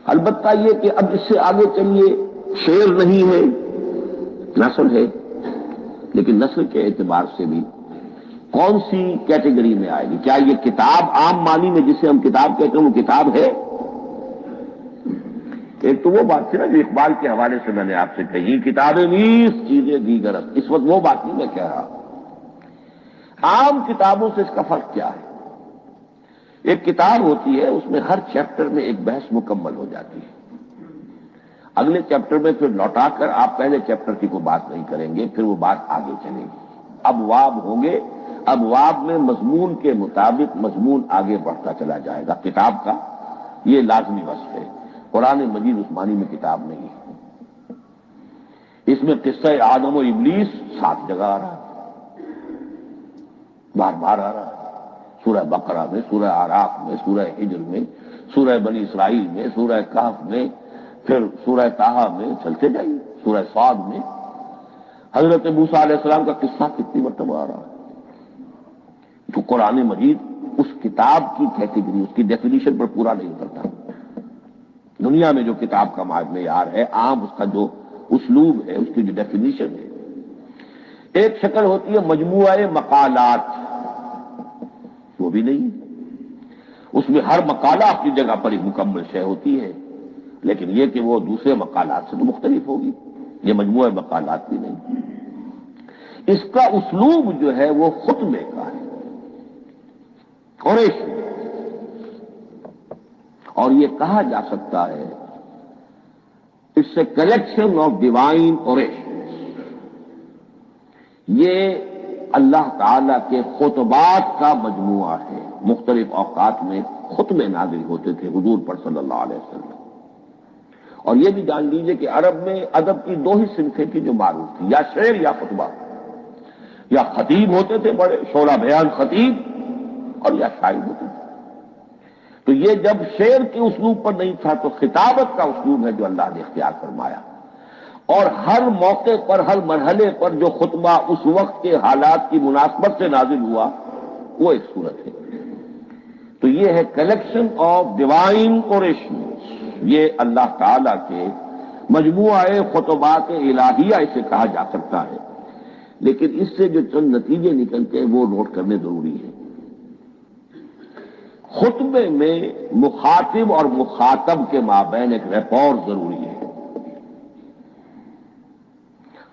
البتہ یہ کہ اب اس سے آگے چلیے، شعر نہیں ہے، نثر ہے، لیکن نثر کے اعتبار سے بھی کون سی کیٹیگری میں آئے گی؟ کیا یہ کتاب عام معنی میں جسے ہم کتاب کہتے ہیں وہ کتاب ہے؟ ایک تو وہ بات تھی نا جو اقبال کے حوالے سے میں نے آپ سے کہی، کتابیں نیز چیزیں دیگر، اس وقت وہ بات نہیں میں کہہ رہا۔ عام کتابوں سے اس کا فرق کیا ہے؟ ایک کتاب ہوتی ہے، اس میں ہر چیپٹر میں ایک بحث مکمل ہو جاتی ہے، اگلے چیپٹر میں پھر لوٹا کر آپ پہلے چیپٹر کی کوئی بات نہیں کریں گے، پھر وہ بات آگے چلے گی، ابواب ہوں گے، ابواب میں مضمون کے مطابق مضمون آگے بڑھتا چلا جائے گا۔ کتاب کا یہ لازمی وصف ہے۔ قرآن مجید اس معنی میں کتاب نہیں ہے، اس میں قصہ آدم و ابلیس 7 جگہ آ رہا ہے، بار بار آ رہا ہے، سورہ بقرہ میں، سورہ اعراف میں، سورہ ہجر میں، سورہ بنی اسرائیل میں، سورہ کہف میں، پھر سورہ طٰہٰ میں، چلتے جائیے، سورہ صاد میں حضرت موسیٰ علیہ السلام کا قصہ کتنی مرتبہ آ رہا ہے۔ تو قرآن مجید اس کتاب کی کیٹیگری، اس کی ڈیفینیشن پر پورا نہیں اترتا۔ دنیا میں جو کتاب کا معیار ہے، عام اس کا جو اسلوب ہے، اس کی جو ڈیفینیشن ہے، ایک شکل ہوتی ہے مجموعہ مقالات، وہ بھی نہیں ہے، اس میں ہر مقالہ اپنی جگہ پر ایک مکمل شے ہوتی ہے، لیکن یہ کہ وہ دوسرے مقالات سے تو مختلف ہوگی، یہ مجموعہ مقالات بھی نہیں۔ اس کا اسلوب جو ہے وہ خطبے کا ہے، قریش، اور یہ کہا جا سکتا ہے it's a collection of divine orations, یہ اللہ تعالی کے خطبات کا مجموعہ ہے۔ مختلف اوقات میں خطبے نازل ہوتے تھے حضور پر صلی اللہ علیہ وسلم، اور یہ بھی جان لیجئے کہ عرب میں ادب کی 2 ہی صنفیں تھیں جو معروف تھی، یا شعر یا خطبہ، یا خطیب ہوتے تھے بڑے شعلہ بیان خطیب، اور یا شاعر ہوتے تھے۔ تو یہ جب شعر کے اسلوب پر نہیں تھا تو خطابت کا اسلوب ہے جو اللہ نے اختیار فرمایا، اور ہر موقع پر، ہر مرحلے پر جو خطبہ اس وقت کے حالات کی مناسبت سے نازل ہوا وہ ایک صورت ہے۔ تو یہ ہے کلیکشن آف ڈیوائن اوریشنز، یہ اللہ تعالی کے مجموعہ خطبات الہیہ اسے کہا جا سکتا ہے، لیکن اس سے جو چند نتیجے نکلتے ہیں وہ نوٹ کرنے ضروری ہے۔ خطبے میں مخاطب اور مخاطب کے مابین ایک ریپور ضروری ہے۔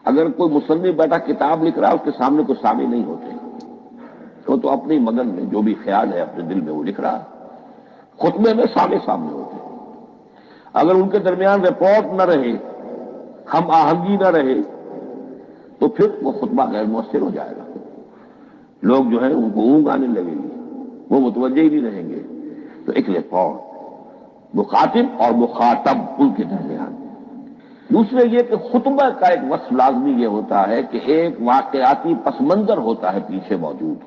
اگر کوئی مصنف بیٹھا کتاب لکھ رہا ہے، اس کے سامنے کوئی سامع نہیں ہوتے، وہ تو اپنی مگن میں جو بھی خیال ہے اپنے دل میں وہ لکھ رہا ہے۔ خطبے میں سامنے ہوتے ہیں، اگر ان کے درمیان رپورٹ نہ رہے، ہم آہنگی نہ رہے، تو پھر وہ خطبہ غیر مؤثر ہو جائے گا، لوگ جو ہیں ان کو اونگ آنے لگے گی، وہ متوجہ ہی نہیں رہیں گے۔ تو ایک رپورٹ مخاطب اور مخاطب ان کے درمیان۔ دوسرے یہ کہ خطبہ کا ایک وصف لازمی یہ ہوتا ہے کہ ایک واقعاتی پس منظر ہوتا ہے پیچھے موجود۔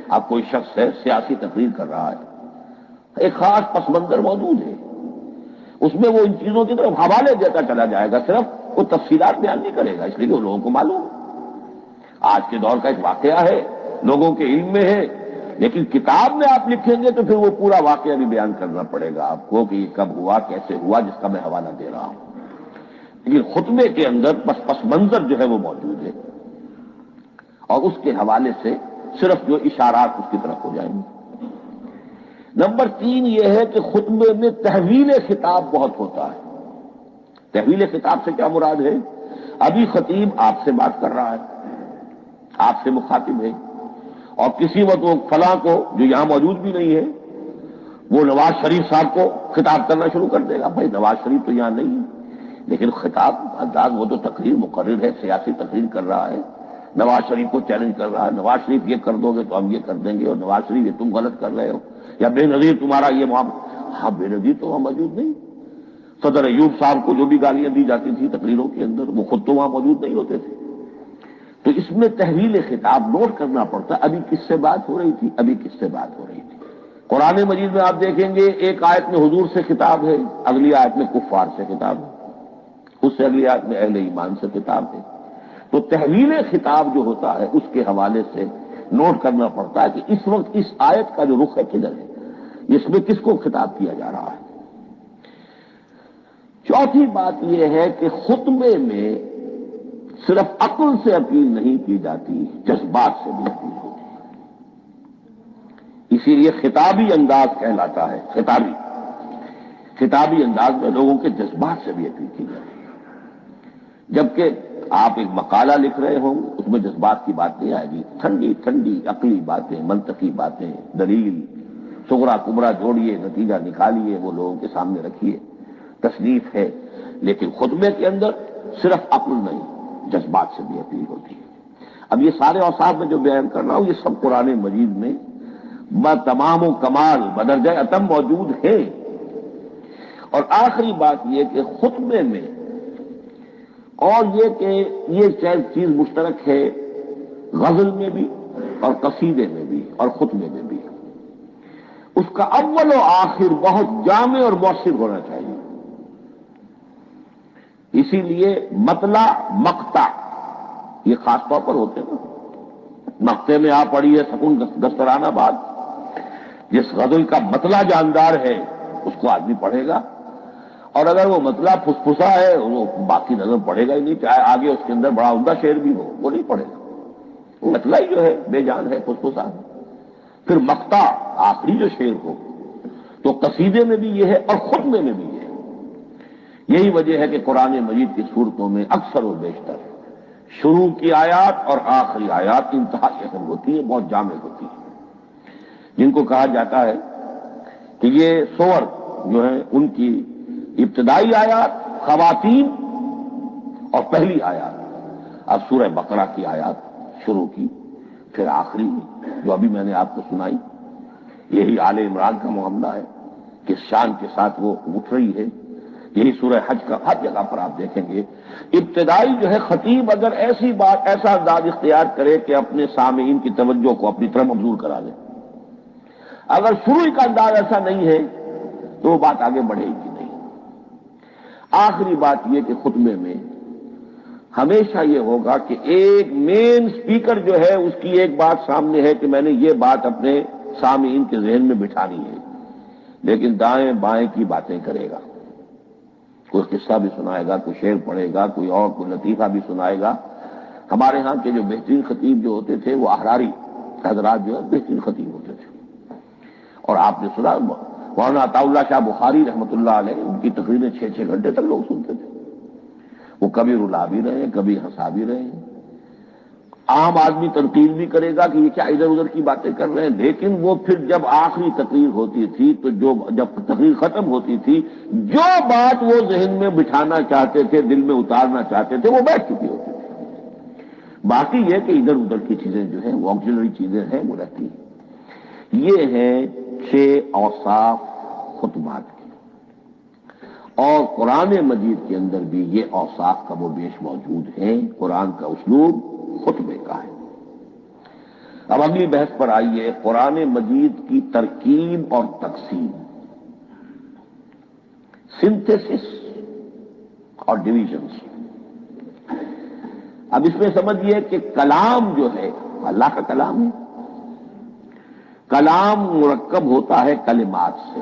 اب کوئی شخص ہے سیاسی تقریر کر رہا ہے، ایک خاص پس منظر موجود ہے، اس میں وہ ان چیزوں کی طرف حوالے دیتا چلا جائے گا، صرف وہ تفصیلات بیان نہیں کرے گا، اس لیے کہ وہ لوگوں کو معلوم آج کے دور کا ایک واقعہ ہے، لوگوں کے علم میں ہے، لیکن کتاب میں آپ لکھیں گے تو پھر وہ پورا واقعہ بھی بیان کرنا پڑے گا آپ کو کہ یہ کب ہوا، کیسے ہوا، جس کا میں حوالہ دے رہا ہوں۔ لیکن خطبے کے اندر پس منظر جو ہے وہ موجود ہے، اور اس کے حوالے سے صرف جو اشارات اس کی طرف ہو جائیں گے۔ نمبر 3 یہ ہے کہ خطبے میں تحویل خطاب بہت ہوتا ہے۔ تحویل خطاب سے کیا مراد ہے؟ ابھی خطیب آپ سے بات کر رہا ہے، آپ سے مخاطب ہے، اور کسی وقت وہ فلاں کو جو یہاں موجود بھی نہیں ہے، وہ نواز شریف صاحب کو خطاب کرنا شروع کر دے گا۔ بھائی نواز شریف تو یہاں نہیں ہے، لیکن خطاب انداز وہ تو تقریر مقرر ہے، سیاسی تقریر کر رہا ہے، نواز شریف کو چیلنج کر رہا ہے، نواز شریف یہ کر دو گے تو ہم یہ کر دیں گے، اور نواز شریف یہ تم غلط کر رہے ہو، یا بے نظیر تمہارا یہ معاملہ۔ ہاں بے نظیر تو وہاں موجود نہیں، صدر ایوب صاحب کو جو بھی گالیاں دی جاتی تھی تقریروں کے اندر، وہ خود تو وہاں موجود نہیں ہوتے تھے۔ تو اس میں تحویل خطاب نوٹ کرنا پڑتا، ابھی کس سے بات ہو رہی تھی، ابھی کس سے بات ہو رہی تھی۔ قرآن مجید میں آپ دیکھیں گے ایک آیت میں حضور سے خطاب ہے، اگلی آیت میں کفار سے خطاب ہے، اس سے اگلی آیت میں اہل ایمان سے خطاب ہے۔ تو تحویل خطاب جو ہوتا ہے اس کے حوالے سے نوٹ کرنا پڑتا ہے کہ اس وقت اس آیت کا جو رخ ہے کدھر ہے، اس میں کس کو خطاب کیا جا رہا ہے۔ چوتھی بات یہ ہے کہ خطبے میں صرف عقل سے اپیل نہیں کی جاتی، جذبات سے بھی اپیل ہوتی ہے۔ اسی لیے خطابی انداز کہلاتا ہے، خطابی انداز میں لوگوں کے جذبات سے بھی اپیل کی جاتی ہے۔ جبکہ آپ ایک مقالہ لکھ رہے ہوں، اس میں جذبات کی بات نہیں آئے گی، ٹھنڈی ٹھنڈی عقلی باتیں، منطقی باتیں، دلیل صغرا کبرا جوڑیے، نتیجہ نکالیے، وہ لوگوں کے سامنے رکھیے، تصنیف ہے۔ لیکن خطبے کے اندر صرف عقل نہیں، جذبات سے بھی اپیل ہوتی ہے۔ اب یہ سارے اوصاف میں جو بیان کر رہا ہوں، یہ سب قرآن مجید میں تمام و کمال بدرجہ اتم موجود ہے۔ اور آخری بات یہ کہ خطبے میں، اور یہ کہ یہ چیز مشترک ہے غزل میں بھی اور قصیدے میں بھی اور خطبے میں بھی، اس کا اول و آخر بہت جامع اور مؤثر ہونا چاہیے۔ اسی لیے مطلع مقطع یہ خاص طور پر ہوتے ہیں نا۔ مقطع میں آپ پڑھی ہے سکون گسترانہ بات، جس غزل کا مطلع جاندار ہے اس کو آدمی پڑھے گا، اور اگر وہ مطلع پھسپھسا ہے وہ باقی نظر پڑھے گا ہی نہیں، چاہے آگے اس کے اندر بڑا عمدہ شعر بھی ہو وہ نہیں پڑھے گا۔ مطلع ہی جو ہے بے جان ہے، پھسپھسا ہے۔ پھر مقطع آخری جو شعر ہو، تو قصیدے میں بھی یہ ہے اور خطبے میں بھی یہ ہے۔ یہی وجہ ہے کہ قرآن مجید کی صورتوں میں اکثر و بیشتر شروع کی آیات اور آخری آیات انتہائی اہم ہوتی ہے، بہت جامع ہوتی ہے، جن کو کہا جاتا ہے کہ یہ سور جو ہیں ان کی ابتدائی آیات، خواتین اور پہلی آیات۔ اب سورہ بقرہ کی آیات شروع کی، پھر آخری جو ابھی میں نے آپ کو سنائی، یہی آل عمران کا معاملہ ہے، کس شان کے ساتھ وہ اٹھ رہی ہے۔ یہی سورہ حج کا ہر جگہ پر آپ دیکھیں گے ابتدائی جو ہے خطیب اگر ایسی بات، ایسا انداز اختیار کرے کہ اپنے سامعین کی توجہ کو اپنی طرف مبذول کرا لے، اگر شروع کا انداز ایسا نہیں ہے تو وہ بات آگے بڑھے گی نہیں۔ آخری بات یہ کہ خطبے میں ہمیشہ یہ ہوگا کہ ایک مین سپیکر جو ہے اس کی ایک بات سامنے ہے کہ میں نے یہ بات اپنے سامعین کے ذہن میں بٹھانی ہے، لیکن دائیں بائیں کی باتیں کرے گا، کوئی قصہ بھی سنائے گا، کوئی شعر پڑھے گا، کوئی اور کوئی لطیفہ بھی سنائے گا۔ ہمارے ہاں کے جو بہترین خطیب جو ہوتے تھے وہ احراری حضرات جو ہے بہترین خطیب ہوتے تھے، اور آپ نے سنا مولانا عطا اللہ شاہ بخاری رحمۃ اللہ علیہ، ان کی تقریریں 6 گھنٹے تک لوگ سنتے تھے۔ وہ کبھی رلا بھی رہے ہیں، کبھی ہنسا بھی رہے ہیں، عام آدمی تنقید بھی کرے گا کہ یہ کیا ادھر ادھر کی باتیں کر رہے ہیں، لیکن وہ پھر جب آخری تقریر ہوتی تھی تو جب تقریر ختم ہوتی تھی، جو بات وہ ذہن میں بٹھانا چاہتے تھے، دل میں اتارنا چاہتے تھے، وہ بیٹھ چکی ہوتی تھی۔ باقی یہ کہ ادھر ادھر کی چیزیں جو ہیں وہ آکسیلری چیزیں ہیں وہ رہتی ہیں۔ یہ ہیں 6 اوصاف خطبات کے، اور قرآن مجید کے اندر بھی یہ اوصاف کم و بیش موجود ہیں۔ قرآن کا اسلوب خطبے کا ہے۔ اب اگلی بحث پر آئیے، قرآن مجید کی ترکیب اور تقسیم، سنتھیسس اور ڈویژنز۔ اب اس میں سمجھیے کہ کلام جو ہے اللہ کا کلام ہے، کلام مرکب ہوتا ہے کلمات سے،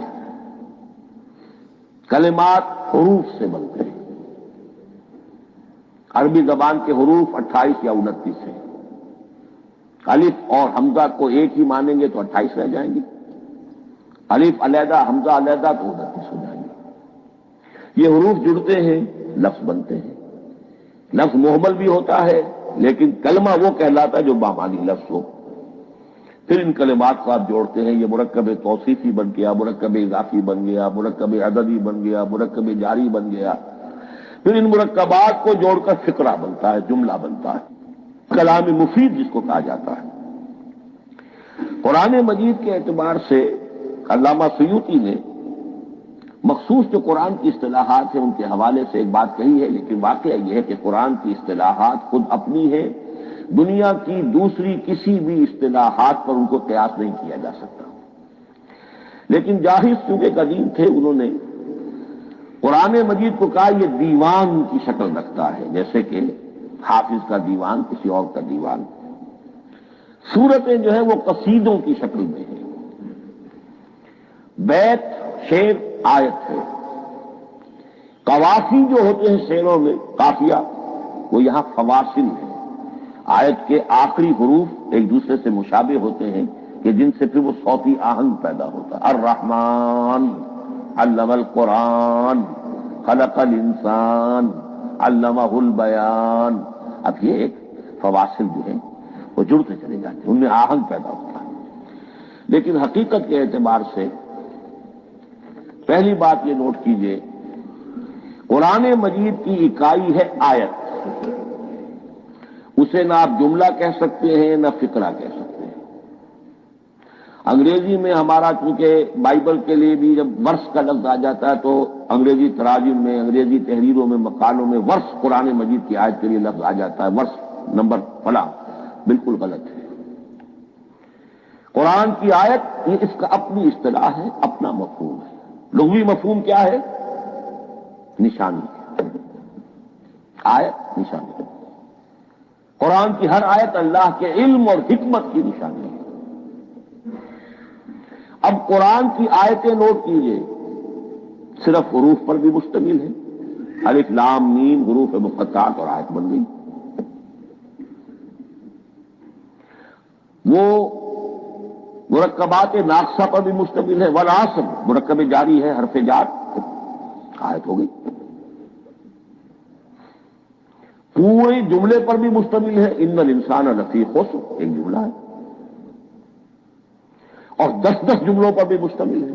کلمات حروف سے بنتے ہیں۔ عربی زبان کے حروف 28 یا 29 ہیں۔ الف اور حمزہ کو ایک ہی مانیں گے تو 28 رہ جائیں گے، الف علیحدہ حمزہ علیحدہ تو 29 ہو جائیں گے۔ یہ حروف جڑتے ہیں، لفظ بنتے ہیں۔ لفظ محمل بھی ہوتا ہے، لیکن کلمہ وہ کہلاتا ہے جو بامانی لفظ ہو۔ پھر ان کلمات کو آپ جوڑتے ہیں، یہ مرکب توصیفی بن گیا، مرکب اضافی بن گیا، مرکب عددی بن گیا، مرکب جاری بن گیا۔ پھر ان مرکبات کو جوڑ کر فقرہ بنتا ہے، جملہ بنتا ہے، کلام مفید جس کو کہا جاتا ہے۔ قرآن مجید کے اعتبار سے علامہ سیوطی نے مخصوص جو قرآن کی اصطلاحات ہیں ان کے حوالے سے ایک بات کہی ہے، لیکن واقعہ یہ ہے کہ قرآن کی اصطلاحات خود اپنی ہے، دنیا کی دوسری کسی بھی اصطلاحات پر ان کو قیاس نہیں کیا جا سکتا۔ لیکن جاہز چونکہ قدیم تھے، انہوں نے قرآن مجید کو کہا یہ دیوان کی شکل رکھتا ہے، جیسے کہ حافظ کا دیوان کسی اور کا دیوان۔ سورتیں جو ہیں وہ قصیدوں کی شکل میں ہیں، بیت شعر آیت ہے، قوافی جو ہوتے ہیں شعروں میں قافیہ، وہ یہاں فواصل ہے، آیت کے آخری حروف ایک دوسرے سے مشابہ ہوتے ہیں کہ جن سے پھر وہ صوتی آہنگ پیدا ہوتا ہے۔ الرحمن علم القرآن خلق الانسان علمہ البیان۔ اب یہ ایک فواصل جو ہیں وہ جڑتے چلے جاتے ہیں، ان میں آہنگ پیدا ہوتا ہے۔ لیکن حقیقت کے اعتبار سے پہلی بات یہ نوٹ کیجئے، قرآن مجید کی اکائی ہے آیت، اسے نہ آپ جملہ کہہ سکتے ہیں نہ فقرہ کہہ سکتے ہیں۔ انگریزی میں ہمارا چونکہ بائبل کے لیے بھی جب ورس کا لفظ آ جاتا ہے تو انگریزی تراجم میں، انگریزی تحریروں میں، مقالوں میں ورس قرآن مجید کی آیت کے لیے لفظ آ جاتا ہے، ورس نمبر فلاں، بالکل غلط ہے۔ قرآن کی آیت یہ اس کا اپنی اصطلاح ہے، اپنا مفہوم ہے۔ لغوی مفہوم کیا ہے؟ نشانی۔ آیت نشانی، قرآن کی ہر آیت اللہ کے علم اور حکمت کی نشانی ہے۔ اب قرآن کی آیتیں نوٹ کیجئے، صرف حروف پر بھی مشتمل ہے، الف لام میم حروف مقطعات اور آیت بن گئی۔ وہ مرکبات ناقصہ پر بھی مشتمل ہے، والعصر مرکب جاری ہے، حرف جار، آیت ہو گئی۔ پورے جملے پر بھی مشتمل ہے، ان الانسان لفی خسر، ایک جملہ ہے، اور 10 جملوں پر بھی مشتمل ہے۔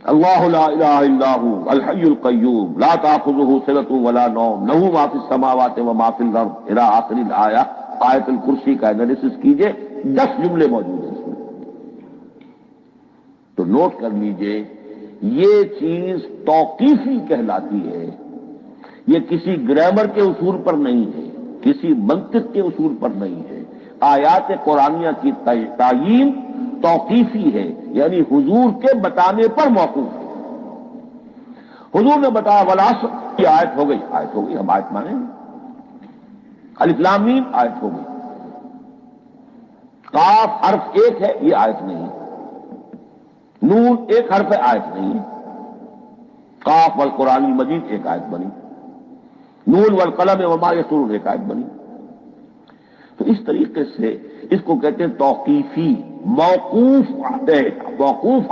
اللہ لا الہ الا هو الحی القیوم لا تأخذہ سنۃ ولا نوم لہ ما فی السماوات وما فی الارض الی آخر الآیہ۔ آیت الکرسی کا انالیسس کیجئے، 10 جملے موجود ہیں اس میں۔ تو نوٹ کر لیجئے، یہ چیز توقیفی کہلاتی ہے، یہ کسی گرامر کے اصول پر نہیں ہے، کسی منطق کے اصول پر نہیں ہے۔ آیات قرآنیہ کی تعیین توقیفی ہے، یعنی حضور کے بتانے پر موقوف ہے۔ حضور نے بتایا والعصر، یہ آیت ہو گئی، آیت ہو گئی، ہم آیت مانیں گے۔ الف لام میم آیت ہو گئی۔ قاف حرف ایک ہے، یہ آیت نہیں ہے۔ نون ایک حرف ہے، آیت نہیں ہے۔ قاف والقرآن المجید ایک آیت بنی، نون والقلم وما یسطرون ایک آیت بنی۔ تو اس طریقے سے اس کو کہتے ہیں توقیفی، موقوف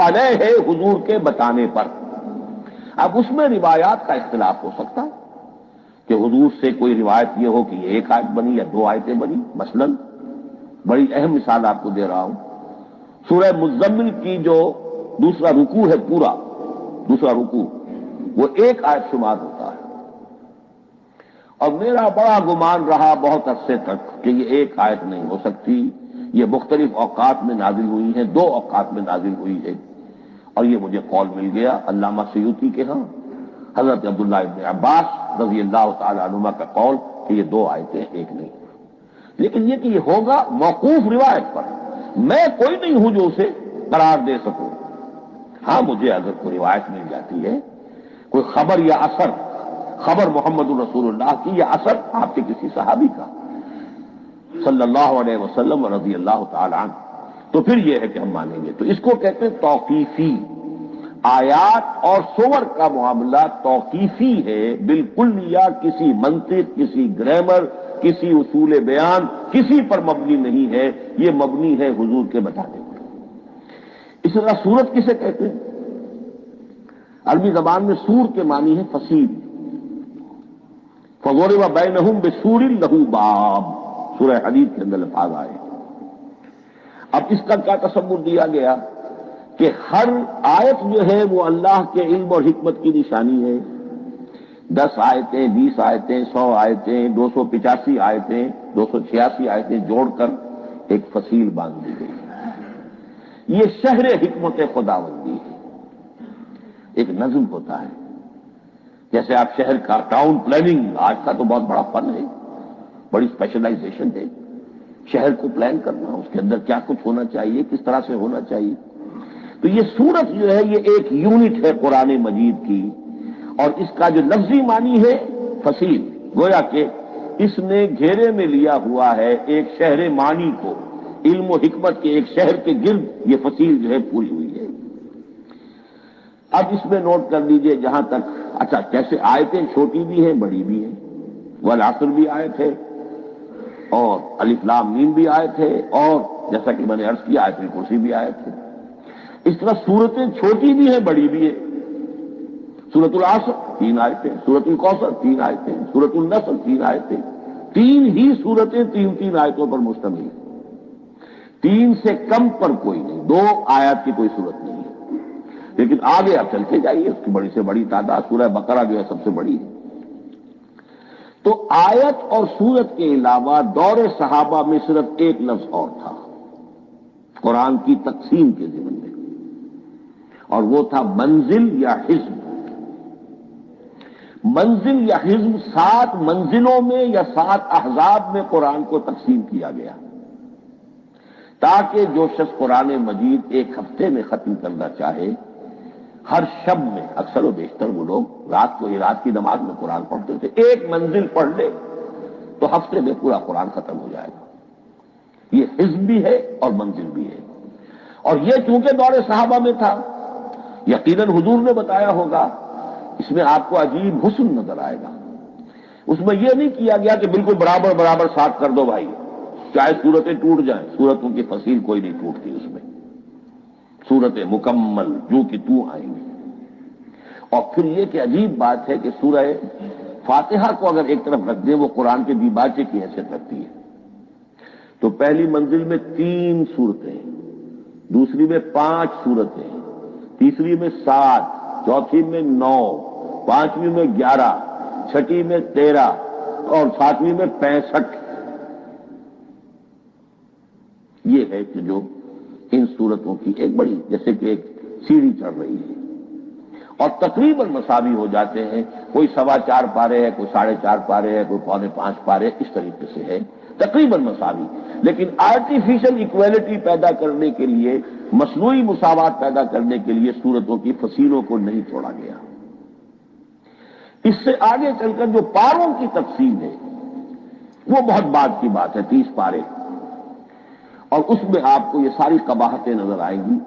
علیہ ہے حضور کے بتانے پر۔ اب اس میں روایات کا اختلاف ہو سکتا ہے کہ حضور سے کوئی روایت یہ ہو کہ یہ ایک آیت بنی یا 2 آیتیں بنی۔ مثلا بڑی اہم مثال آپ کو دے رہا ہوں، سورہ مزمل کی جو دوسرا رکوع ہے، پورا دوسرا رکوع، وہ ایک آیت شمار ہوتا ہے، اور میرا بڑا گمان رہا بہت عرصے تک کہ یہ ایک آیت نہیں ہو سکتی، یہ مختلف اوقات میں نازل ہوئی ہیں، 2 اوقات میں نازل ہوئی ہے، اور یہ مجھے قول مل گیا علامہ سیوطی کے ہاں، حضرت عبداللہ ابن عباس رضی اللہ تعالی عنہما کا قول کہ یہ 2 آیتیں ایک نہیں۔ لیکن یہ کہ یہ ہوگا موقوف روایت پر، میں کوئی نہیں ہوں جو اسے قرار دے سکوں۔ ہاں مجھے اگر کوئی روایت مل جاتی ہے، کوئی خبر یا اثر، خبر محمد رسول اللہ کی یا اثر آپ کے کسی صحابی کا صلی اللہ علیہ وسلم رضی اللہ تعالی عنہ، تو پھر یہ ہے کہ ہم مانیں گے۔ تو اس کو کہتے ہیں توقیفی۔ آیات اور سور کا معاملہ توقیفی ہے، بالکل، یا کسی منطق، کسی گرامر، کسی اصول بیان، کسی پر مبنی نہیں ہے، یہ مبنی ہے حضور کے بتانے پر۔ اس طرح سورت کسے کہتے ہیں؟ عربی زبان میں سور کے معنی ہے فصیل۔ فَضُرِبَ بَيْنَهُمْ بِسُورٍ لَهُ بَابٌ، سورہ حدید کے اندر الفاظ آئے۔ اب اس کا کیا تصور دیا گیا کہ ہر آیت جو ہے وہ اللہ کے علم اور حکمت کی نشانی ہے۔ 10 آیتیں، 20 آیتیں، 100 آیتیں، 285 آیتیں، 286 آیتیں جوڑ کر ایک فصیل باندھ دی گئی۔ یہ شہر حکمت خداوندی ہے، ایک نظم ہوتا ہے، جیسے آپ شہر کا ٹاؤن پلاننگ، آج کا تو بہت بڑا فن ہے، بڑی اسپیشلائزیشن ہے، شہر کو پلان کرنا، اس کے اندر کیا کچھ ہونا چاہیے، کس طرح سے ہونا چاہیے۔ تو یہ سورت جو ہے یہ ایک یونٹ ہے قرآن مجید کی، اور اس کا جو لفظی معنی ہے فصیل، گویا کہ اس نے گھیرے میں لیا ہوا ہے ایک شہر معنی کو، علم و حکمت کے ایک شہر کے گرد یہ فصیل جو ہے پوری ہوئی ہے۔ اب اس میں نوٹ کر لیجئے جہاں تک، اچھا کیسے آیتیں چھوٹی بھی ہیں بڑی بھی ہیں، والعصر بھی آیت ہے اور الف لام میم بھی آیت ہے، اور جیسا کہ میں نے عرض کیا آیت الکرسی بھی آیت ہے۔ اس طرح سورتیں چھوٹی بھی ہیں بڑی بھی ہیں۔ سورۃ العصر 3 آیتیں، سورۃ الکوثر 3 آیتیں، سورۃ النصر 3 آیتیں، 3 ہی سورتیں 3 آیتوں پر مشتمل ہیں۔ 3 سے کم پر کوئی نہیں، 2 آیات کی کوئی صورت نہیں ہے۔ لیکن آگے آپ چلتے جائیے، اس کی بڑی سے بڑی تعداد سورہ بقرہ جو ہے سب سے بڑی ہے۔ تو آیت اور سورت کے علاوہ دور صحابہ میں صرف ایک لفظ اور تھا قرآن کی تقسیم کے ضمن میں، اور وہ تھا منزل یا حزب۔ منزل یا حزب 7 منزلوں میں یا 7 احزاب میں قرآن کو تقسیم کیا گیا، تاکہ جو شخص قرآن مجید ایک ہفتے میں ختم کرنا چاہے، ہر شب میں، اکثر و بیشتر وہ لوگ رات کو ہی رات کی نماز میں قرآن پڑھتے تھے، ایک منزل پڑھ لے تو ہفتے میں پورا قرآن ختم ہو جائے گا۔ یہ حزب بھی ہے اور منزل بھی ہے، اور یہ چونکہ دور صحابہ میں تھا، یقیناً حضور نے بتایا ہوگا، اس میں آپ کو عجیب حسن نظر آئے گا۔ اس میں یہ نہیں کیا گیا کہ بالکل برابر برابر ساتھ کر دو بھائی، چاہے صورتیں ٹوٹ جائیں، صورتوں کی فصیل کوئی نہیں ٹوٹتی اس میں، صورتیں مکمل جو کہ تو آئیں گی۔ اور پھر یہ کہ عجیب بات ہے کہ سورہ فاتحہ کو اگر ایک طرف رکھ دیں، وہ قرآن کے دیباچے کی حیثیت رکھتی ہے، تو پہلی منزل میں 3 صورتیں، دوسری میں 5 صورتیں، تیسری میں 7، چوتھی میں 9، پانچویں میں 11، چھٹی میں 13 اور ساتویں میں 65۔ یہ ہے کہ جو ان صورتوں کی ایک بڑی جیسے کہ ایک سیڑھی چڑھ رہی ہے، اور تقریباً مساوی ہو جاتے ہیں، کوئی 4.25 پارے ہے، کوئی 4.5 پارے ہے، کوئی 4.25 پارے، اس طریقے سے ہے تقریباً مساوی۔ لیکن آرٹیفیشل ایکویلٹی پیدا کرنے کے لیے، مصنوعی مساوات پیدا کرنے کے لیے صورتوں کی فصیلوں کو نہیں توڑا گیا۔ اس سے آگے چل کر جو پاروں کی تقسیم ہے وہ بہت بعد کی بات ہے، 30 پارے، اور اس میں آپ کو یہ ساری قباحتیں نظر آئیں گی۔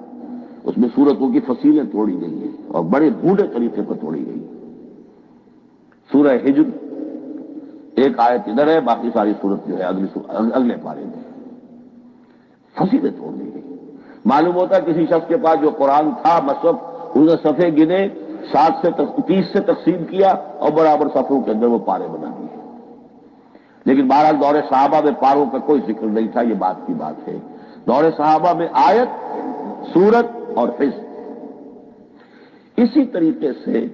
اس میں صورتوں کی فصیلیں توڑی گئی ہیں اور بڑے بھونڈے طریقے پر توڑی گئی۔ سورہ ہجر ایک آیت ادھر ہے، باقی ساری صورت جو ہے اگلے پارے میں فصیلیں توڑ دی گئی۔ معلوم ہوتا ہے کسی شخص کے پاس جو قرآن تھا مصحف، اس نے صفحے گنے، 7 سے 30 سے تقسیم کیا اور برابر صفحوں کے اندر وہ پارے بنا دیے۔ لیکن بہرحال دور صحابہ میں پاروں کا کوئی ذکر نہیں تھا، یہ بات کی بات ہے۔ دور صحابہ میں آیت، سورت اور حزب۔ اسی طریقے سے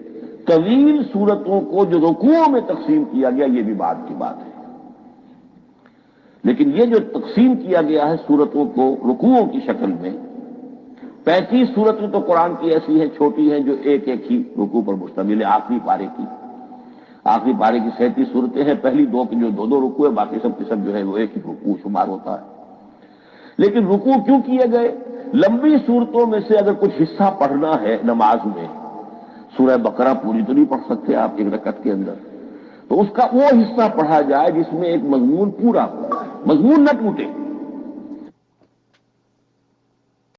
طویل سورتوں کو جو رکوعوں میں تقسیم کیا گیا، یہ بھی بات کی بات ہے۔ لیکن یہ جو تقسیم کیا گیا ہے سورتوں کو رکوعوں کی شکل میں، 35 صورتیں تو قرآن کی ایسی ہیں چھوٹی ہیں جو ایک ایک ہی رکوع پر مشتمل ہے، آخری پارے کی۔ آخری پارے کی 37 صورتیں ہیں، پہلی 2 کی جو 2 رکوع ہے، باقی سب کی سب جو ہے وہ ایک ہی رکوع شمار ہوتا ہے۔ لیکن رکوع کیوں کیے گئے؟ لمبی صورتوں میں سے اگر کچھ حصہ پڑھنا ہے نماز میں، سورہ بقرہ پوری تو نہیں پڑھ سکتے آپ ایک رکعت کے اندر، تو اس کا وہ حصہ پڑھا جائے جس میں ایک مضمون پورا ہو، مضمون نہ ٹوٹے۔